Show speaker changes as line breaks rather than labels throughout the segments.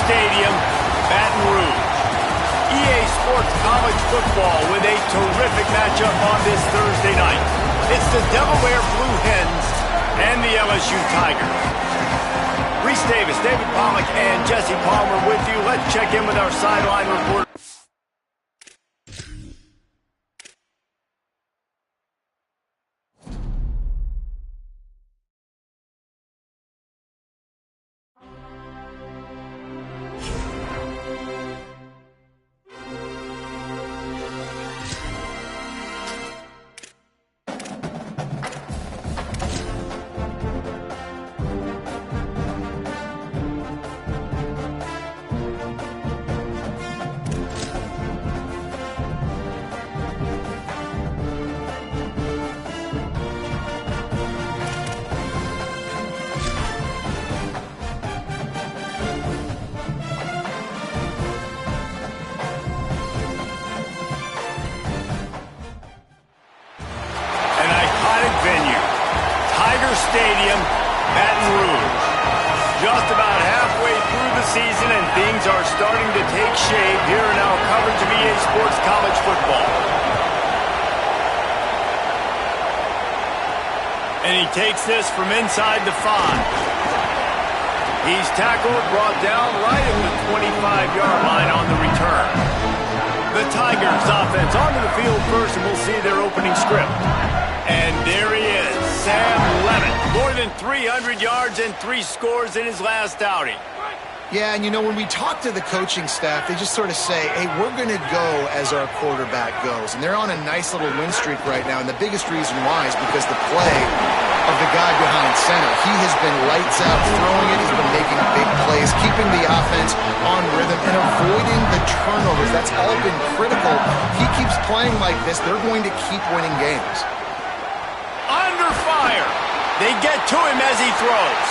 Stadium, Baton Rouge. EA Sports College Football with a terrific matchup on this Thursday night. It's the Delaware Blue Hens and the LSU Tigers. Reese Davis, David Pollack, and Jesse Palmer with you. Let's check in with our sideline reporter. Stadium, Baton Rouge. Just about halfway through the season and things are starting to take shape here in our coverage of EA Sports College Football. And he takes this from inside the 5. He's tackled, brought down right at the 25-yard line on the return. The Tigers offense onto the field first, and we'll see their opening script. And there he is, Sam Levitt. More than 300 yards and 3 scores in his last outing.
Yeah, and you know, when we talk to the coaching staff, they just sort of say, hey, we're going to go as our quarterback goes. And they're on a nice little win streak right now, and the biggest reason why is because the play of the guy behind center. He has been lights out throwing it. He's been making big plays, keeping the offense on rhythm, and avoiding the turnovers. That's all been critical. He keeps playing like this, they're going to keep winning games.
Under fire. They get to him as he throws.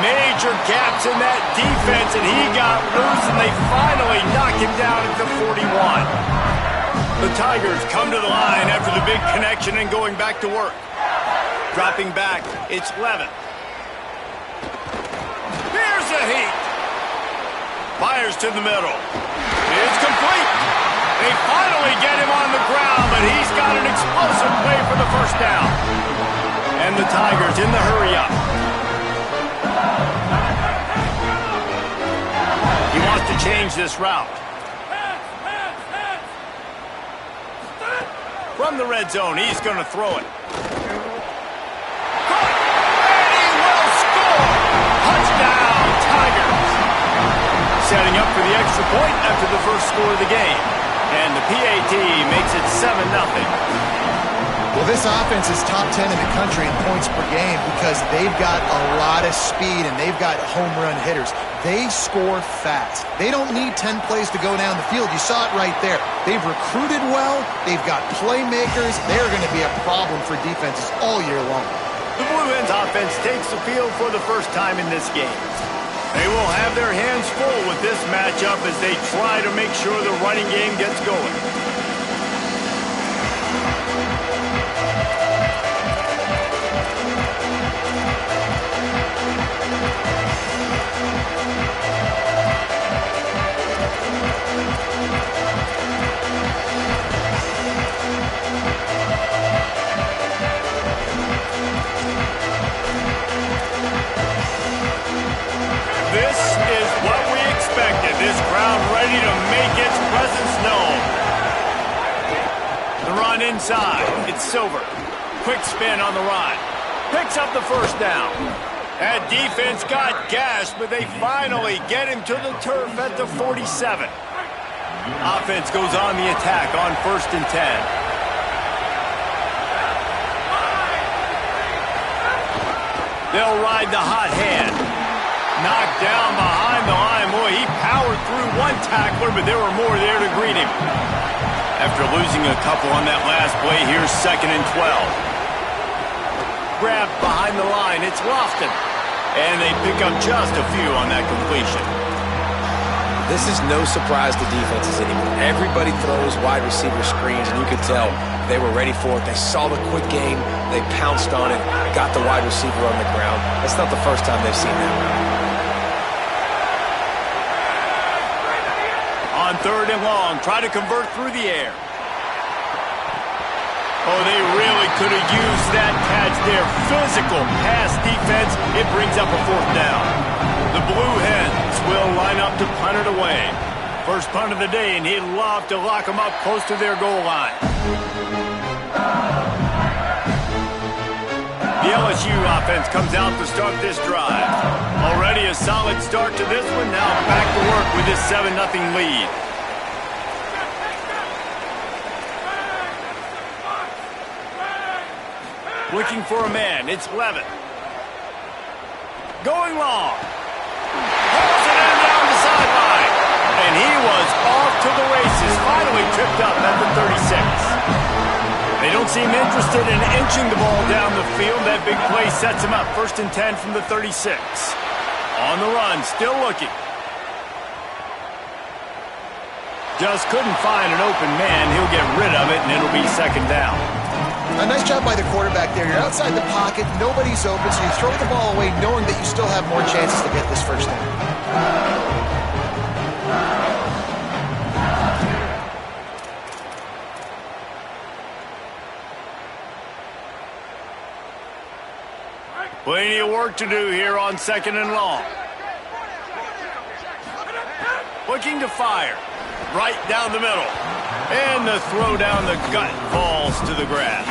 Major gaps in that defense, and he got loose, and they finally knock him down at the 41. The Tigers come to the line after the big connection and going back to work. Dropping back, it's Levitt. Here's a heat. Fires to the middle. It's complete. They finally get him on the ground, but he's got an explosive play for the first down. And the Tigers in the hurry-up. He wants to change this route. From the red zone, he's going to throw it. And he will score! Touchdown, Tigers! Setting up for the extra point after the first score of the game. And the PAT makes it 7-0.
Well, this offense is top 10 in the country in points per game because they've got a lot of speed and they've got home run hitters. They score fast. They don't need 10 plays to go down the field. You saw it right there. They've recruited well. They've got playmakers. They're going to be a problem for defenses all year long.
The Blue Hens offense takes the field for the first time in this game. They will have their hands full with this matchup as they try to make sure the running game gets going. This is what we expected. This crowd ready to make its presence known. The run inside. It's Silver. Quick spin on the run. Picks up the first down. That defense got gashed, but they finally get him to the turf at the 47. Offense goes on the attack on 1st and 10. They'll ride the hot hand. Knocked down behind the line. Boy, he powered through one tackler, but there were more there to greet him. After losing a couple on that last play, here's 2nd and 12. Grabbed behind the line. It's Lofton. And they pick up just a few on that completion.
This is no surprise to defenses anymore. Everybody throws wide receiver screens, and you could tell they were ready for it. They saw the quick game. They pounced on it, got the wide receiver on the ground. That's not the first time they've seen that.
3rd and long. Try to convert through the air. Oh, they really could have used that catch there. Physical pass defense. It brings up a 4th down. The Blue Hens will line up to punt it away. First punt of the day, and he'd love to lock them up close to their goal line. The LSU offense comes out to start this drive. Already a solid start to this one. Now back to work with this 7-0 lead. Looking for a man. It's Levitt. Going long. Pulls it in down the sideline. And he was off to the races. Finally tripped up at the 36. They don't seem interested in inching the ball down the field. That big play sets him up. 1st and 10 from the 36. On the run, still looking. Just couldn't find an open man. He'll get rid of it, and it'll be 2nd down.
A nice job by the quarterback there. You're outside the pocket, nobody's open, so you throw the ball away knowing that you still have more chances to get this 1st down.
Plenty of work to do here on 2nd and long. Looking to fire. Right down the middle. And the throw down the gut falls to the grass.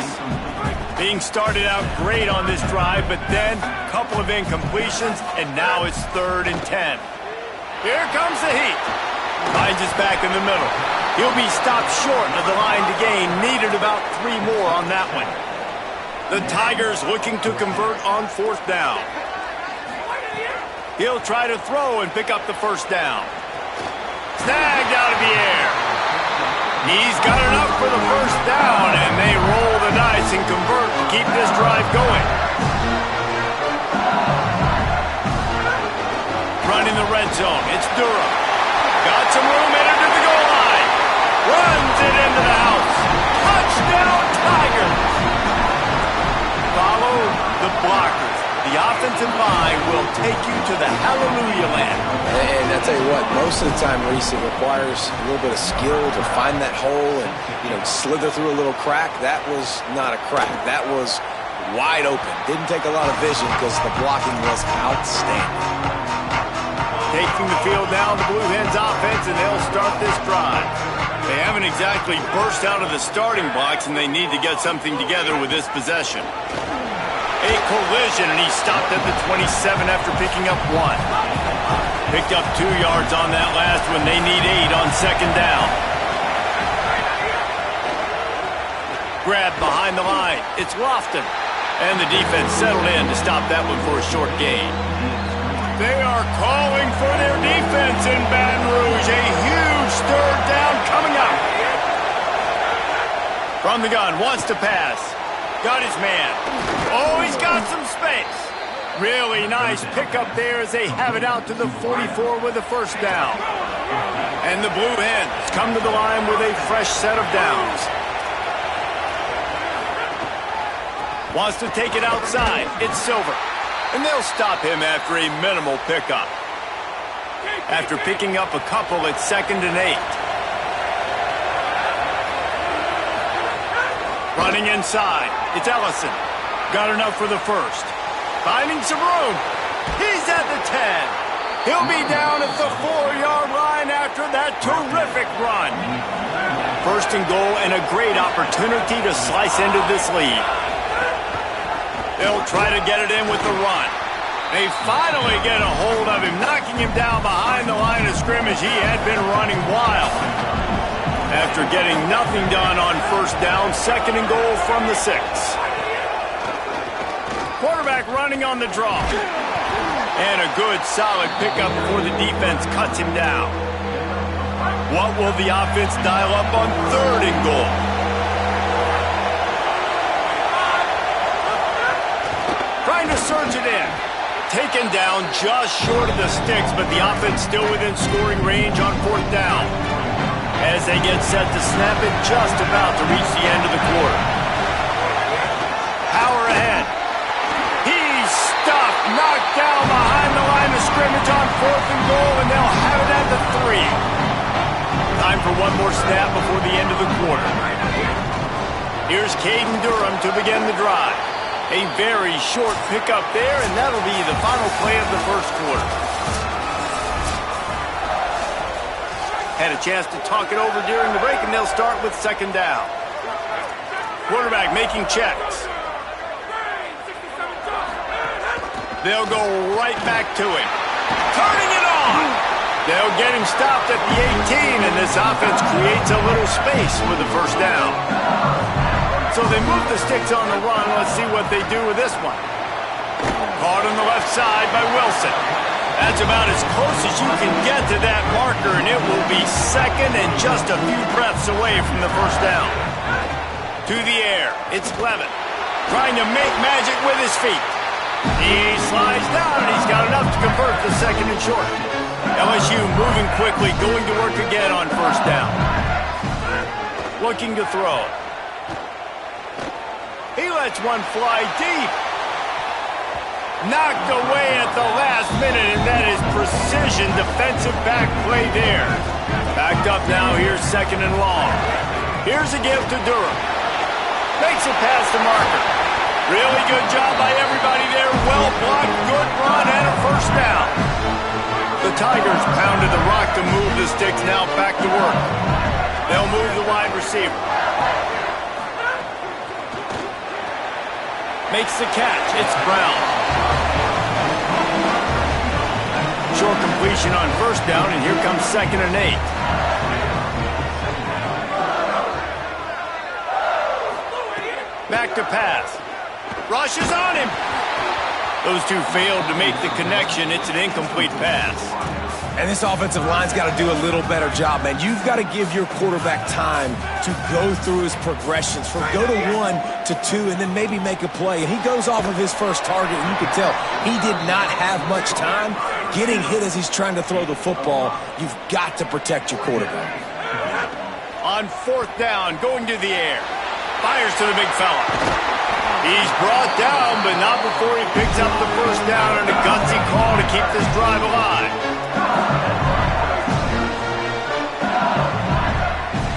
Being started out great on this drive, but then a couple of incompletions, and now it's 3rd and 10. Here comes the heat. Finds us back in the middle. He'll be stopped short of the line to gain. Needed about 3 more on that one. The Tigers looking to convert on 4th down. He'll try to throw and pick up the 1st down. Snagged out of the air. He's got enough for the 1st down, and they roll the dice and convert to keep this drive going. Running the red zone. It's Durham. Got some room headed to the goal line. Runs it into the house. Touchdown, Tigers. Follow the blockers. The offensive line will take you to the hallelujah land.
And I tell you what, most of the time, Reese, it requires a little bit of skill to find that hole and, slither through a little crack. That was not a crack. That was wide open. Didn't take a lot of vision because the blocking was outstanding.
Taking the field now, the Blue Hens offense, and they'll start this drive. They haven't exactly burst out of the starting blocks, and they need to get something together with this possession. A collision, and he stopped at the 27 after picking up 1. Picked up 2 yards on that last one. They need 8 on 2nd down. Grab behind the line. It's Lofton. And the defense settled in to stop that one for a short gain. They are calling for their defense in Baton Rouge. A huge 3rd down coming up. From the gun, wants to pass. Got his man. Oh, he's got some space. Really nice pickup there as they have it out to the 44 with the 1st down. And the Blue Hens come to the line with a fresh set of downs. Wants to take it outside. It's Silver. And they'll stop him after a minimal pickup. After picking up a couple, it's 2nd and 8. Running inside. It's Ellison. Got enough for the 1st. Finding some room. He's at the 10. He'll be down at the 4-yard line after that terrific run. 1st and goal and a great opportunity to slice into this lead. They'll try to get it in with the run. They finally get a hold of him, knocking him down behind the line of scrimmage. He had been running wild. After getting nothing done on 1st down, 2nd and goal from the 6. Quarterback running on the draw. And a good, solid pickup before the defense cuts him down. What will the offense dial up on 3rd and goal? Trying to surge it in. Taken down just short of the sticks, but the offense still within scoring range on 4th down. As they get set to snap it, just about to reach the end of the quarter. Power ahead. He's stuffed, knocked down behind the line of scrimmage on 4th and goal, and they'll have it at the 3. Time for one more snap before the end of the quarter. Here's Caden Durham to begin the drive. A very short pickup there, and that'll be the final play of the first quarter. Had a chance to talk it over during the break, and they'll start with second down. Quarterback making checks. They'll go right back to him. Turning it on. They'll get him stopped at the 18, and this offense creates a little space for the first down. So they move the sticks on the run. Let's see what they do with this one. Caught on the left side by Wilson. That's about as close as you can get to that marker, and it will be second and just a few breaths away from the first down. To the air, it's Levin, trying to make magic with his feet. He slides down, and he's got enough to convert the second and short. LSU moving quickly, going to work again on first down. Looking to throw. He lets one fly deep. Knocked away at the last minute, and that is precision defensive back play there. Backed up now, here's second and long. Here's a give to Durham. Makes it past the marker. Really good job by everybody there. Well blocked, good run, and a first down. The Tigers pounded the rock to move the sticks, now back to work. They'll move the wide receiver. Makes the catch. It's Brown. Short completion on first down, and here comes second and 8. Back to pass. Rushes on him. Those two failed to make the connection. It's an incomplete pass.
And this offensive line's got to do a little better job, man. You've got to give your quarterback time to go through his progressions, from go to 1 to 2, and then maybe make a play. And he goes off of his first target, and you can tell he did not have much time getting hit as he's trying to throw the football. You've got to protect your quarterback.
On fourth down, going to the air. Fires to the big fella. He's brought down, but not before he picks up the first down, and a gutsy call to keep this drive alive.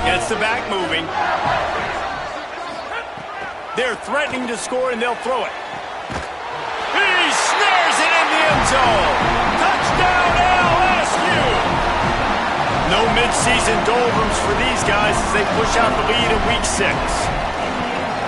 Gets the back moving. They're threatening to score, and they'll throw it. He snares it in the end zone. Touchdown, LSU. No midseason doldrums for these guys as they push out the lead in Week 6.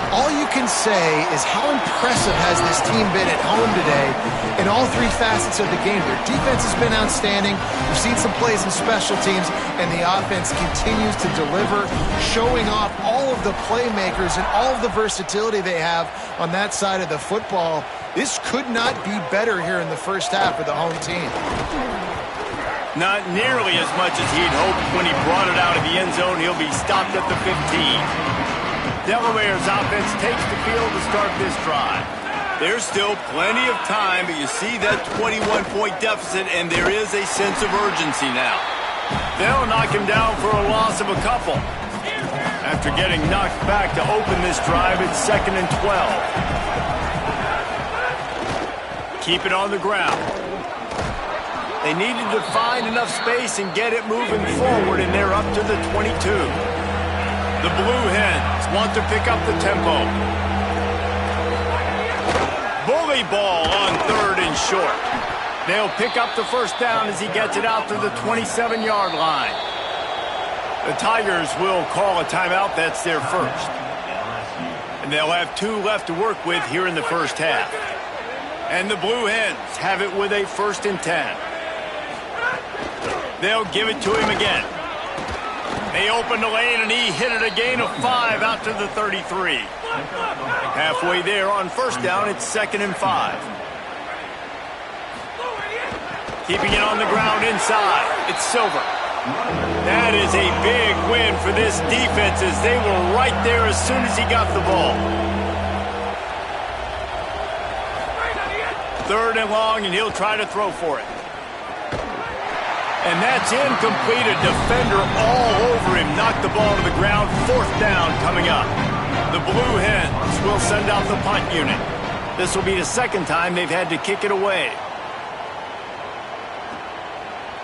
All you can say is how impressive has this team been at home today in all three facets of the game. Their defense has been outstanding. We've seen some plays in special teams, and the offense continues to deliver, showing off all of the playmakers and all of the versatility they have on that side of the football. This could not be better here in the first half for the home team.
Not nearly as much as he'd hoped when he brought it out of the end zone. He'll be stopped at the 15. Delaware's offense takes the field to start this drive. There's still plenty of time, but you see that 21-point deficit, and there is a sense of urgency now. They'll knock him down for a loss of a couple. After getting knocked back to open this drive, it's second and 12. Keep it on the ground. They needed to find enough space and get it moving forward, and they're up to the 22. The Blue Hens want to pick up the tempo. Bully ball on third and short. They'll pick up the first down as he gets it out to the 27-yard line. The Tigers will call a timeout. That's their first. And they'll have 2 left to work with here in the first half. And the Blue Hens have it with a 1st and 10. They'll give it to him again. They opened the lane, and he hit it a gain of 5 out to the 33. Halfway there on first down, it's 2nd and 5. Keeping it on the ground inside, it's Silver. That is a big win for this defense as they were right there as soon as he got the ball. 3rd and long, and he'll try to throw for it. And that's incomplete. A defender all over him. Knocked the ball to the ground. 4th down coming up. The Blue Hens will send out the punt unit. This will be the 2nd time they've had to kick it away.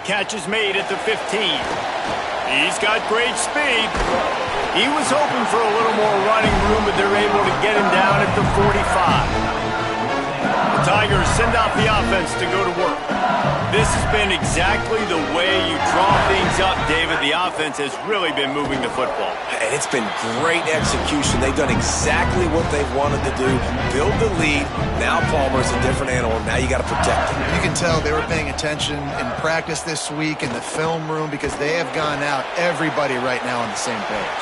Catch is made at the 15. He's got great speed. He was hoping for a little more running room, but they're able to get him down at the 45. The Tigers send out the offense to go to work. This has been exactly the way you draw things up, David. The offense has really been moving the football.
And it's been great execution. They've done exactly what they've wanted to do. Build the lead. Now Palmer's a different animal. Now you got to protect him.
You can tell they were paying attention in practice this week in the film room because they have gone out, everybody right now on the same page.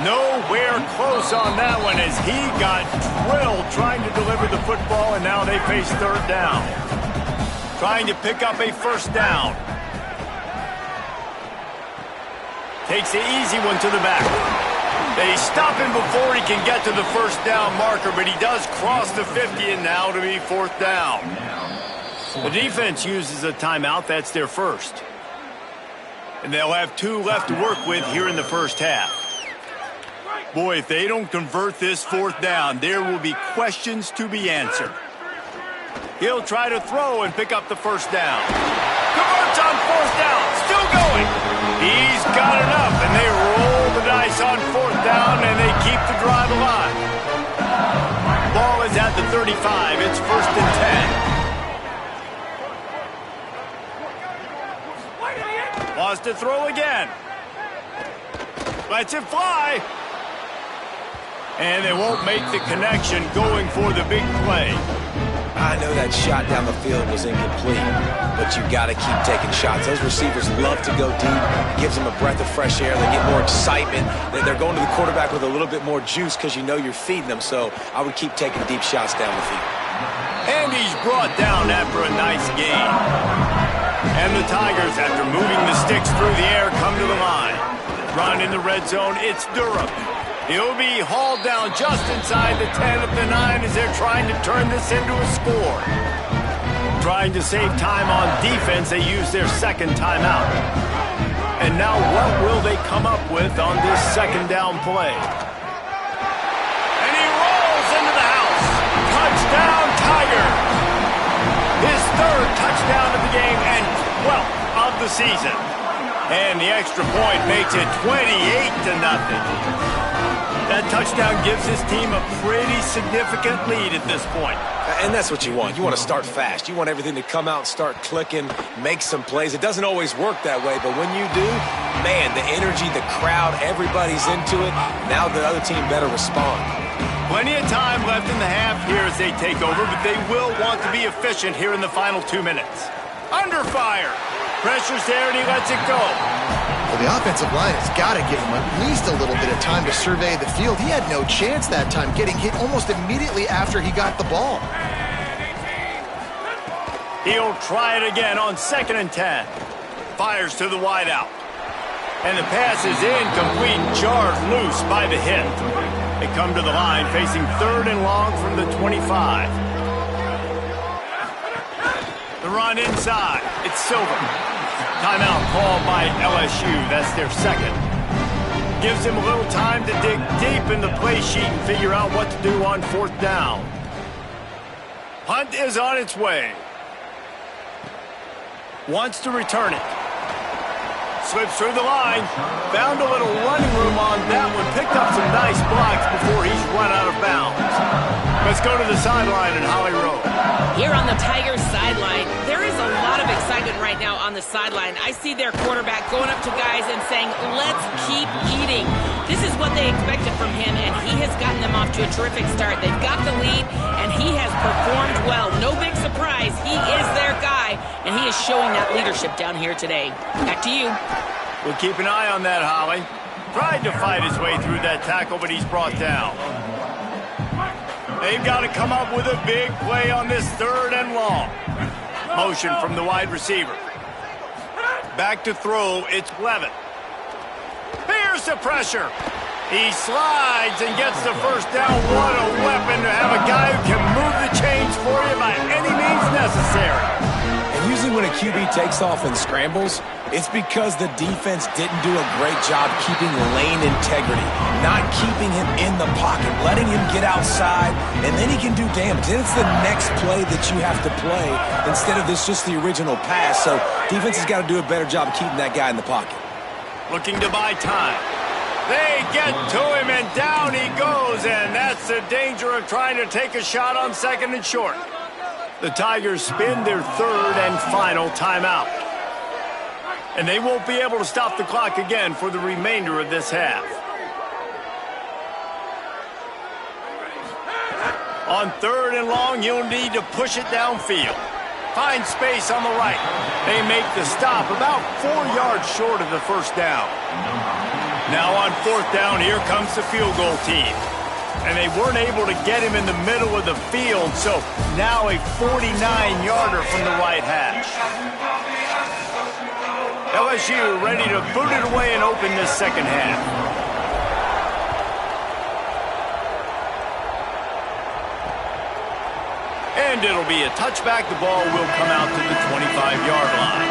Nowhere close on that one as he got drilled trying to deliver the football, and now they face third down. Trying to pick up a first down. Takes the easy one to the back. They stop him before he can get to the first down marker, but he does cross the 50, and now to be fourth down. The defense uses a timeout. That's their first. And they'll have 2 left to work with here in the first half. Boy, if they don't convert this fourth down, there will be questions to be answered. He'll try to throw and pick up the first down. Converts on fourth down, still going. He's got enough, and they roll the dice on fourth down, and they keep the drive alive. Ball is at the 35. It's first and 10. Wants to throw again. Lets it fly. And they won't make the connection going for the big play.
I know that shot down the field was incomplete, but you got to keep taking shots. Those receivers love to go deep. It gives them a breath of fresh air. They get more excitement. They're going to the quarterback with a little bit more juice because you know you're feeding them. So I would keep taking deep shots down the field.
And he's brought down after a nice gain. And the Tigers, after moving the sticks through the air, come to the line. Run in the red zone. It's Durham. He'll be hauled down just inside the 10 at the 9 as they're trying to turn this into a score. Trying to save time on defense, they use their second timeout. And now what will they come up with on this second down play? And he rolls into the house. Touchdown, Tiger. His third touchdown of the game and 12th of the season. And the extra point makes it 28-0. That touchdown gives his team a pretty significant lead at this point.
And that's what you want. You want to start fast. You want everything to come out and start clicking, make some plays. It doesn't always work that way, but when you do, man, the energy, the crowd, everybody's into it. Now the other team better respond.
Plenty of time left in the half here as they take over, but they will want to be efficient here in the final 2 minutes. Under fire. Pressure's there, and he lets it go.
Well, the offensive line has got to give him at least a little bit of time to survey the field. He had no chance that time, getting hit almost immediately after he got the ball.
He'll try it again on 2nd and 10. Fires to the wideout. And the pass is incomplete, jarred loose by the hit. They come to the line facing 3rd and long from the 25. The run inside. It's Silver. Timeout called by LSU. That's their second. Gives him a little time to dig deep in the play sheet and figure out what to do on 4th down. Punt is on its way. Wants to return it. Slips through the line. Found a little running room on that one. Picked up some nice blocks before he's run out of bounds. Let's go to the sideline in Holly Rowe.
Here on the Tigers sideline, there is a lot of excitement right now on the sideline. I see their quarterback going up to guys and saying, let's keep eating. This is what they expected from him, and he has gotten them off to a terrific start. They've got the lead, and he has performed well. No big surprise. He is their guy, and he is showing that leadership down here today. Back to you.
We'll keep an eye on that, Holly. Tried to fight his way through that tackle, but he's brought down. They've got to come up with a big play on this 3rd and long. Motion from the wide receiver. Back to throw, it's Levitt. Here's the pressure. He slides and gets the first down. What a weapon to have a guy who can move the chains for you by any means necessary.
And usually when a QB takes off and scrambles, it's because the defense didn't do a great job keeping lane integrity, not keeping him in the pocket, letting him get outside, and then he can do damage. Then it's the next play that you have to play instead of this just the original pass. So defense has got to do a better job of keeping that guy in the pocket.
Looking to buy time. They get to him, and down he goes, and that's the danger of trying to take a shot on second and short. The Tigers spin their third and final timeout. And they won't be able to stop the clock again for the remainder of this half. On third and long, you'll need to push it downfield. Find space on the right. They make the stop about 4 yards short of the first down. Now on fourth down, here comes the field goal team. And they weren't able to get him in the middle of the field, so now a 49-yarder from the right hash. LSU ready to boot it away and open this second half. And it'll be a touchback. The ball will come out to the 25-yard line.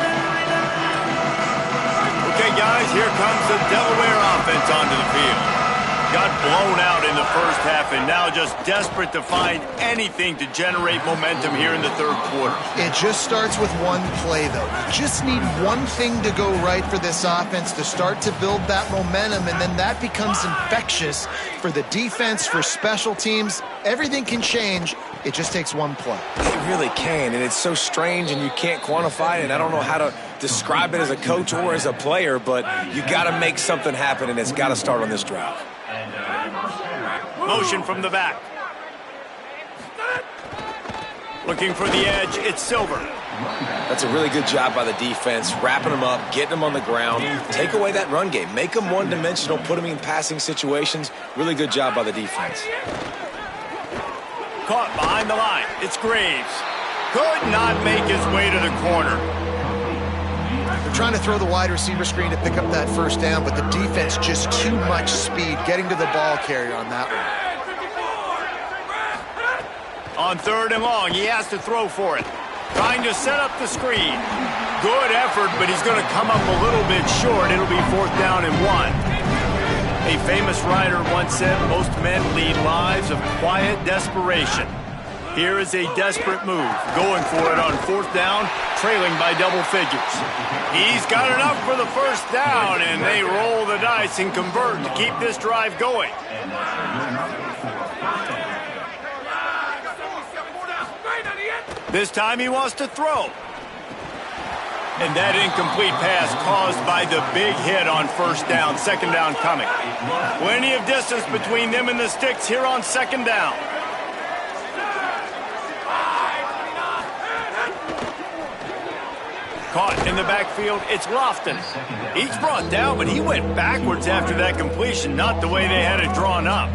Okay, guys, here comes the Delaware offense onto the field. Got blown out in the first half and now just desperate to find anything to generate momentum here in the third quarter.
It just starts with one play, though. You just need one thing to go right for this offense to start to build that momentum, and then that becomes infectious for the defense, for special teams. Everything can change. It just takes one play.
It really can, and it's so strange, and you can't quantify it, and I don't know how to describe it as a coach or as a player, but you got to make something happen, and it's got to start on this drive.
Motion from the back. Looking for the edge, it's Silver.
That's a really good job by the defense, wrapping them up, getting them on the ground. Take away that run game. Make them one-dimensional, put them in passing situations. Really good job by the defense.
Caught behind the line. It's Graves. Could not make his way to the corner.
They're trying to throw the wide receiver screen to pick up that first down, but the defense just too much speed getting to the ball carrier on that one.
On third and long, he has to throw for it. Trying to set up the screen. Good effort, but he's going to come up a little bit short. It'll be fourth down and 1. A famous writer once said, most men lead lives of quiet desperation. Here is a desperate move, going for it on fourth down, trailing by double figures. He's got enough for the first down, and they roll the dice and convert to keep this drive going. This time he wants to throw. And that incomplete pass caused by the big hit on first down. Second down coming. Plenty of distance between them and the sticks here on second down. Caught in the backfield, it's Lofton. He's brought down, but he went backwards after that completion, not the way they had it drawn up.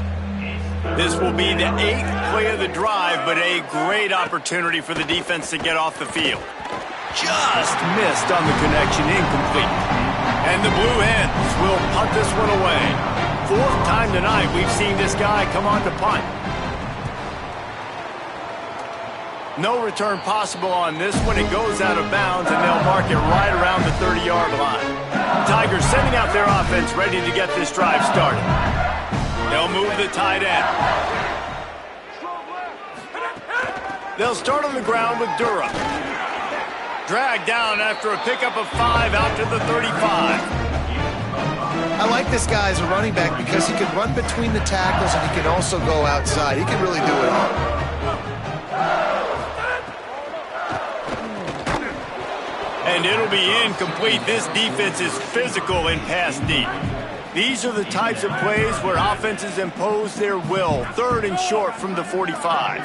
This will be the 8th play of the drive, but a great opportunity for the defense to get off the field. Just missed on the connection, incomplete. And the Blue Hens will punt this one away. Fourth time tonight we've seen this guy come on to punt. No return possible on this one. It goes out of bounds, and they'll mark it right around the 30-yard line. Tigers sending out their offense ready to get this drive started. They'll move the tight end. They'll start on the ground with Durham. Dragged down after a pickup of 5 out to the 35.
I like this guy as a running back because he can run between the tackles and he can also go outside. He can really do it all.
And it'll be incomplete. This defense is physical in pass deep. These are the types of plays where offenses impose their will. Third and short from the 45.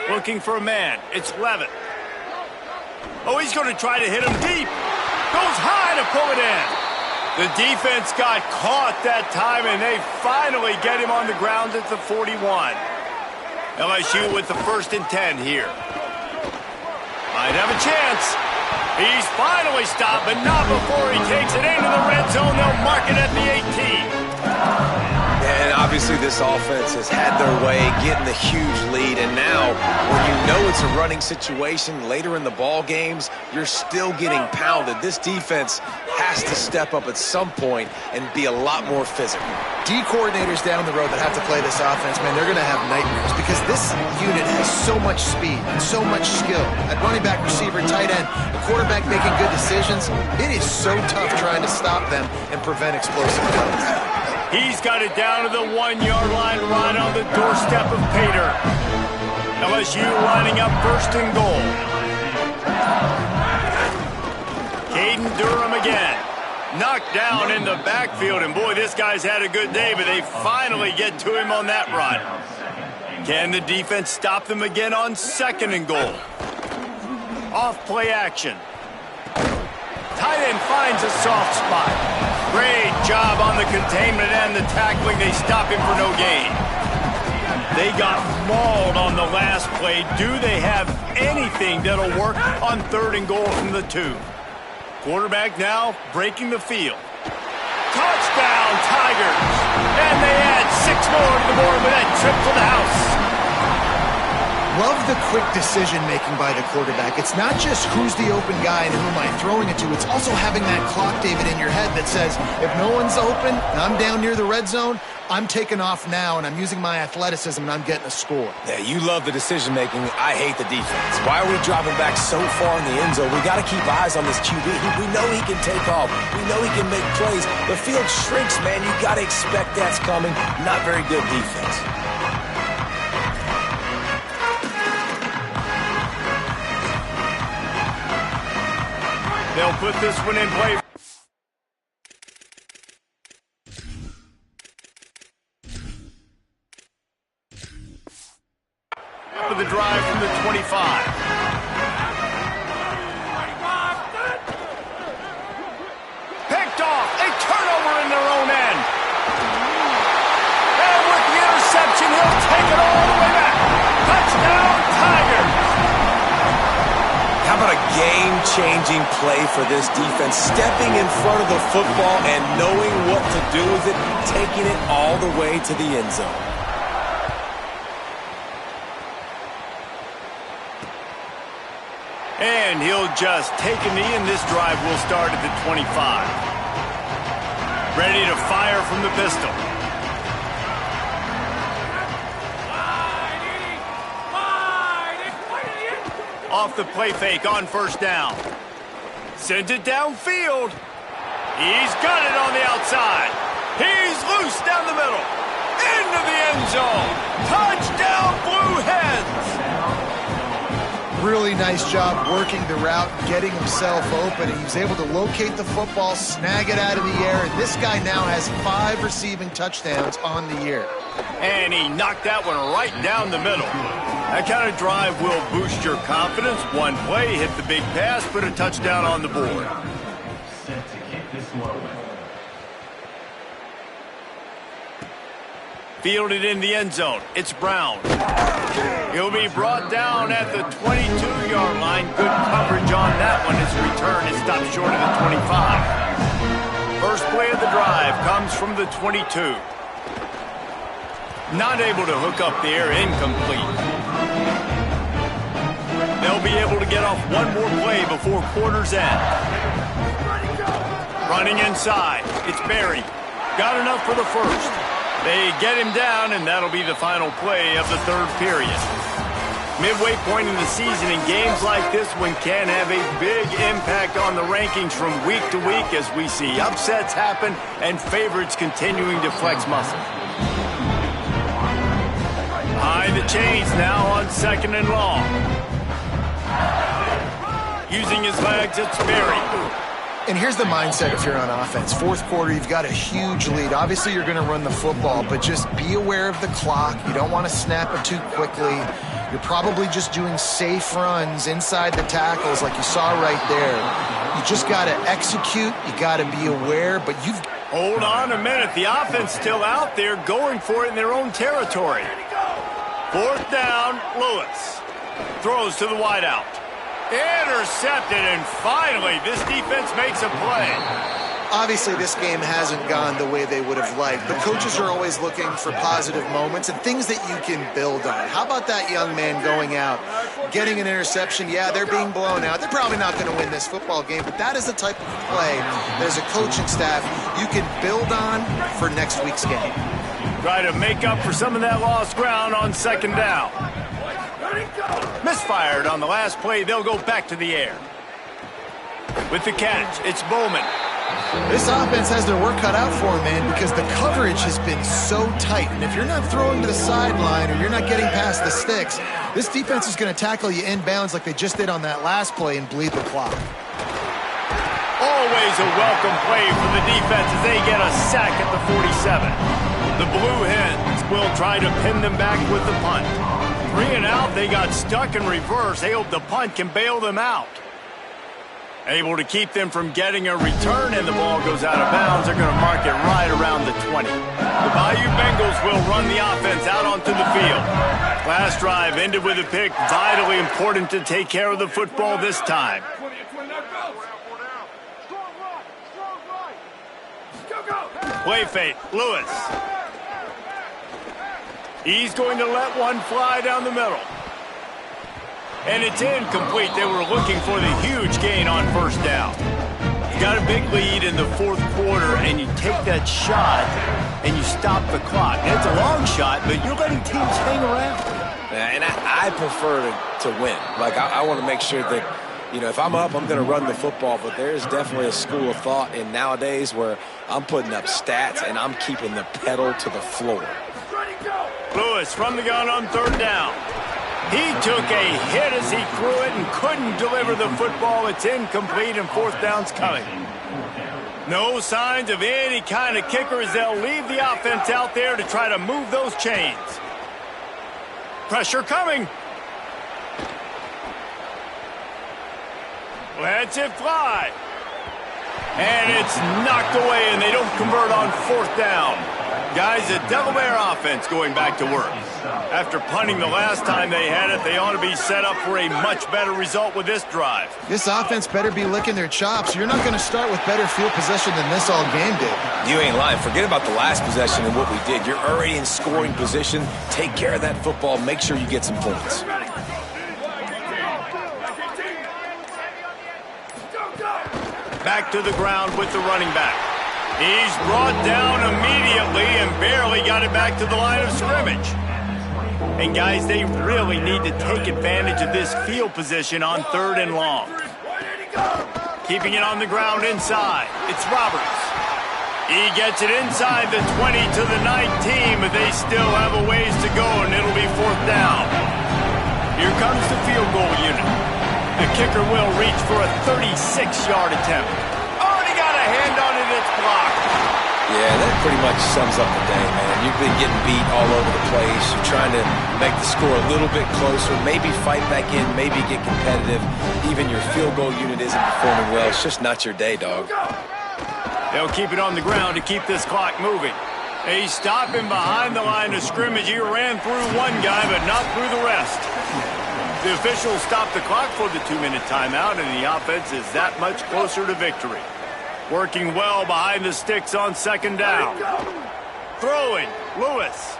Looking for a man. It's Levitt. Oh, he's going to try to hit him deep. Goes high to pull it in. The defense got caught that time, and they finally get him on the ground at the 41. LSU with the 1st and 10 here. Might have a chance. He's finally stopped, but not before he takes it into the red zone. They'll mark it at the 18.
And obviously this offense has had their way, getting the huge lead. And now, when you know it's a running situation later in the ball games, you're still getting pounded. This defense has to step up at some point and be a lot more physical.
D coordinators down the road that have to play this offense, man, they're going to have nightmares because this unit has so much speed and so much skill. At running back, receiver, tight end, the quarterback making good decisions, it is so tough trying to stop them and prevent explosive plays.
He's got it down to the 1-yard line right on the doorstep of Pater. LSU lining up first and goal. Caden Durham again. Knocked down in the backfield, and boy, this guy's had a good day, but they finally get to him on that run. Can the defense stop them again on second and goal? Off play action. Tight end finds a soft spot. Great job on the containment and the tackling. They stop him for no gain. They got mauled on the last play. Do they have anything that'll work on third and goal from the 2? Quarterback now breaking the field. Touchdown, Tigers! And they add 6 more to the board with that trip to the house.
Love the quick decision-making by the quarterback. It's not just who's the open guy and who am I throwing it to. It's also having that clock, David, in your head that says, if no one's open and I'm down near the red zone, I'm taking off now, and I'm using my athleticism, and I'm getting a score.
Yeah, you love the decision-making. I hate the defense. Why are we dropping back so far in the end zone? We got to keep eyes on this QB. We know he can take off. We know he can make plays. The field shrinks, man. You got to expect that's coming. Not very good defense.
They'll put this one in play. For the drive from the 25. Picked off. A turnover in their own end. And with the interception, he'll take it all the way back. Touchdown, Tigers.
How about a game-changing play for this defense? Stepping in front of the football and knowing what to do with it, taking it all the way to the end zone.
And he'll just take a knee, and this drive will start at the 25. Ready to fire from the pistol. Off the play fake on first down. Sends it downfield. He's got it on the outside. He's loose down the middle. Into the end zone. Touchdown, Blue Hens.
Really nice job working the route, getting himself open. He was able to locate the football, snag it out of the air, and this guy now has 5 receiving touchdowns on the year.
And he knocked that one right down the middle. That kind of drive will boost your confidence. One play, hit the big pass, put a touchdown on the board. Fielded in the end zone. It's Brown. He'll be brought down at the 22-yard line. Good coverage on that one. His return is stopped short of the 25. First play of the drive comes from the 22. Not able to hook up the air, incomplete. They'll be able to get off one more play before quarter's end. Running inside. It's Berry. Got enough for the first. They get him down, and that'll be the final play of the third period. Midway point in the season, in games like this one can have a big impact on the rankings from week to week as we see upsets happen and favorites continuing to flex muscle. Behind the chains now on second and long. Using his legs, it's Berry.
And here's the mindset if you're on offense. Fourth quarter, you've got a huge lead. Obviously, you're going to run the football, but just be aware of the clock. You don't want to snap it too quickly. You're probably just doing safe runs inside the tackles like you saw right there. You just got to execute. You got to be aware, but you've...
Hold on a minute. The offense still out there going for it in their own territory. Fourth down, Lewis. Throws to the wideout. Intercepted, and finally, this defense makes a play.
Obviously, this game hasn't gone the way they would have liked, but coaches are always looking for positive moments and things that you can build on. How about that young man going out, getting an interception? Yeah, they're being blown out. They're probably not going to win this football game, but that is the type of play that as a coaching staff you can build on for next week's game.
Try to make up for some of that lost ground on second down. Misfired on the last play. They'll go back to the air. With the catch, it's Bowman.
This offense has their work cut out for them, man, because the coverage has been so tight. And if you're not throwing to the sideline or you're not getting past the sticks, this defense is going to tackle you inbounds like they just did on that last play and bleed the clock.
Always a welcome play for the defense as they get a sack at the 47. The Blue Hens will try to pin them back with the punt. 3 and out, they got stuck in reverse. They hope the punt can bail them out. Able to keep them from getting a return, and the ball goes out of bounds. They're going to mark it right around the 20. The Bayou Bengals will run the offense out onto the field. Last drive ended with a pick. Vitally important to take care of the football this time. Play fake, Lewis. He's going to let one fly down the middle. And it's incomplete. They were looking for the huge gain on first down. You got a big lead in the fourth quarter, and you take that shot, and you stop the clock. And it's a long shot, but you're letting teams hang around.
Yeah, and I prefer to win. Like, I want to make sure that, you know, if I'm up, I'm going to run the football. But there is definitely a school of thought in nowadays where I'm putting up stats, and I'm keeping the pedal to the floor.
Lewis from the gun on third down. He took a hit as he threw it and couldn't deliver the football. It's incomplete and fourth down's coming. No signs of any kind of kicker as they'll leave the offense out there to try to move those chains. Pressure coming. Lets it fly. And it's knocked away, and they don't convert on fourth down. Guys, the Delaware offense going back to work. After punting the last time they had it, they ought to be set up for a much better result with this drive.
This offense better be licking their chops. You're not going to start with better field possession than this all game did.
You ain't lying. Forget about the last possession and what we did. You're already in scoring position. Take care of that football. Make sure you get some points.
Back to the ground with the running back. He's brought down immediately and barely got it back to the line of scrimmage. And guys, they really need to take advantage of this field position on third and long. Keeping it on the ground inside. It's Roberts. He gets it inside the 20 to the 19, but they still have a ways to go, and it'll be fourth down. Here comes the field goal unit. The kicker will reach for a 36-yard attempt. Already got a hand on it, it's blocked.
Yeah, that pretty much sums up the day, man. You've been getting beat all over the place. You're trying to make the score a little bit closer, maybe fight back in, maybe get competitive. Even your field goal unit isn't performing well. It's just not your day, dog.
They'll keep it on the ground to keep this clock moving. He's stopping behind the line of scrimmage. He ran through one guy, but not through the rest. The officials stopped the clock for the 2-minute timeout, and the offense is that much closer to victory. Working well behind the sticks on second down. Throwing, Lewis.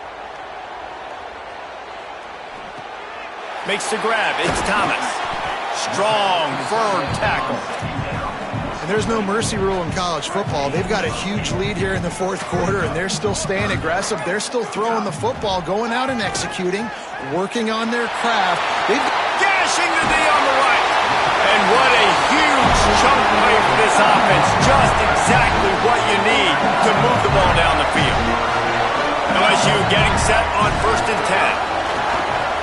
Makes the grab, it's Thomas. Strong, firm tackle.
And there's no mercy rule in college football. They've got a huge lead here in the fourth quarter, and they're still staying aggressive. They're still throwing the football, going out and executing, working on their craft.
Gashing the D on the right. And what a huge chunk play for this offense. Just exactly what you need to move the ball down the field. LSU getting set on 1st and 10.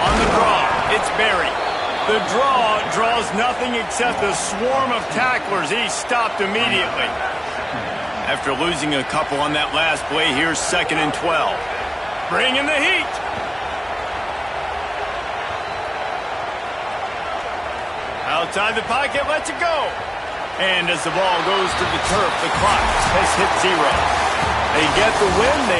On the draw, it's Berry. The draw draws nothing except a swarm of tacklers. He's stopped immediately. After losing a couple on that last play, here's 2nd and 12. Bringing the heat. Outside the pocket, lets it go. And as the ball goes to the turf, the clock has hit 0. They get the win.